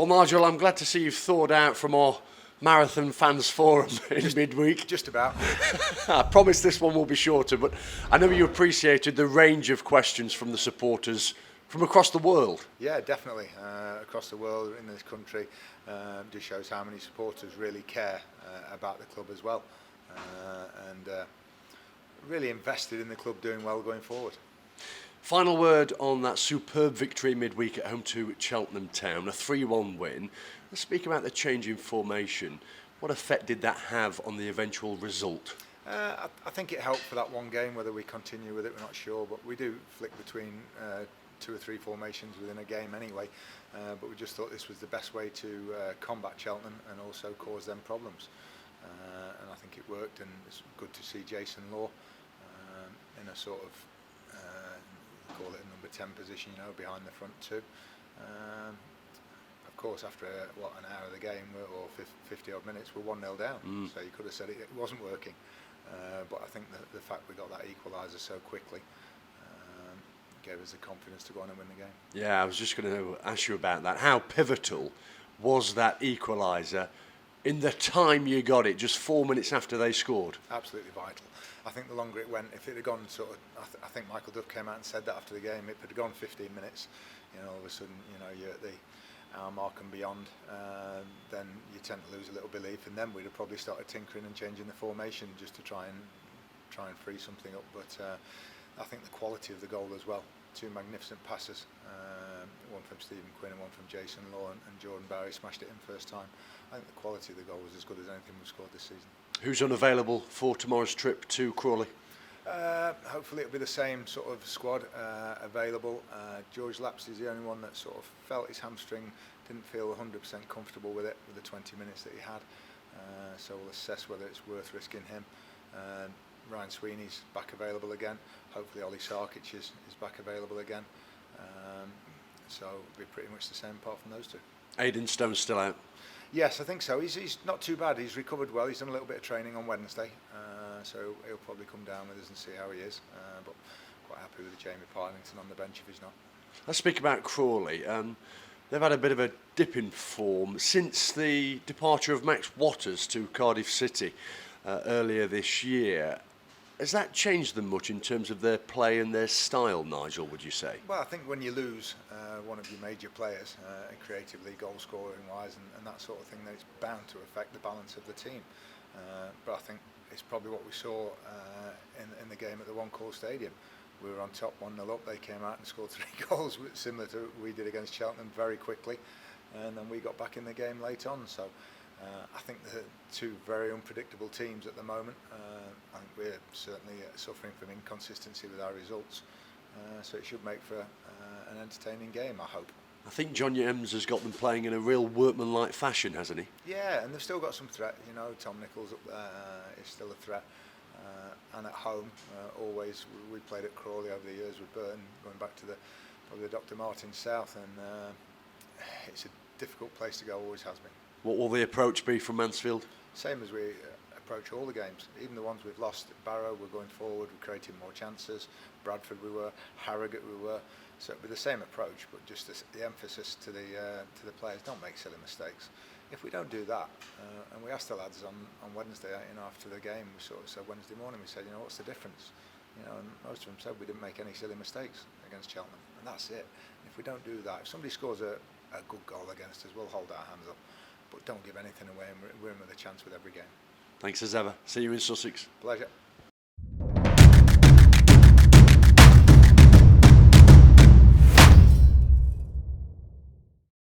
Well, Nigel, I'm glad to see you've thawed out from our Marathon Fans Forum in midweek. Just about. I promise this one will be shorter, but I know you appreciated the range of questions from the supporters from across the world. Yeah, definitely. Across the world, in this country, just shows how many supporters really care about the club as well, and really invested in the club doing well going forward. Final word on that superb victory midweek at home to Cheltenham Town, a 3-1 win. Let's speak about the change in formation. What effect did that have on the eventual result? I think it helped for that one game. Whether we continue with it, we're not sure, but we do flick between 2 or 3 formations within a game anyway. But we just thought this was the best way to combat Cheltenham and also cause them problems. And I think it worked, and it's good to see Jason Law in a sort of call it a number 10 position, behind the front two. Of course, after an hour of the game or 50 odd minutes, we're 1-0 down. So you could have said it wasn't working, but I think the fact we got that equaliser so quickly gave us the confidence to go on and win the game. Yeah, I was just going to ask you about that. How pivotal was that equaliser in the time you got it, just 4 minutes after they scored? Absolutely vital. I think the longer it went, if it had gone sort of, I think Michael Duff came out and said that after the game, if it had gone 15 minutes, all of a sudden, you're at the hour mark and beyond, then you tend to lose a little belief, and then we'd have probably started tinkering and changing the formation just to try and free something up. But I think the quality of the goal as well. 2 magnificent passes, one from Stephen Quinn and one from Jason Law, and Jordan Barry smashed it in first time. I think the quality of the goal was as good as anything we've scored this season. Who's unavailable for tomorrow's trip to Crawley? Hopefully it'll be the same sort of squad available. George Lapps is the only one that sort of felt his hamstring, didn't feel 100% comfortable with it with the 20 minutes that he had. So we'll assess whether it's worth risking him. Ryan Sweeney's back available again. Hopefully Ollie Sarkic is back available again. So it'll be pretty much the same apart from those two. Aidan Stone's still out? Yes, I think so. He's not too bad. He's recovered well. He's done a little bit of training on Wednesday. So he'll probably come down with us and see how he is. But quite happy with Jamie Parlington on the bench if he's not. Let's speak about Crawley. They've had a bit of a dip in form since the departure of Max Watters to Cardiff City earlier this year. Has that changed them much in terms of their play and their style, Nigel, would you say? Well, I think when you lose one of your major players, creatively, goal-scoring-wise and that sort of thing, then it's bound to affect the balance of the team. But I think it's probably what we saw in the game at the One Call Stadium. We were on top 1-0 up, they came out and scored 3 goals, similar to what we did against Cheltenham very quickly, and then we got back in the game late on. So I think the 2 very unpredictable teams at the moment. I think we're certainly suffering from inconsistency with our results, so it should make for an entertaining game, I hope. I think John Ems has got them playing in a real workmanlike fashion, hasn't he? Yeah, and they've still got some threat. Tom Nichols up there is still a threat. And at home, always, we played at Crawley over the years with Burton, going back to probably the Dr. Martin South, and it's a difficult place to go, always has been. What will the approach be from Mansfield? Same as we approach all the games, even the ones we've lost. Barrow, we're going forward, we're creating more chances. Bradford, we were. Harrogate, we were. So it'll be the same approach, but just the emphasis to the players: don't make silly mistakes. If we don't do that, and we asked the lads on Wednesday, after the game, we sort of said Wednesday morning, we said, what's the difference? And most of them said we didn't make any silly mistakes against Cheltenham, and that's it. If we don't do that, if somebody scores a good goal against us, we'll hold our hands up. But don't give anything away, and we're in with a chance with every game. Thanks as ever. See you in Sussex. Pleasure.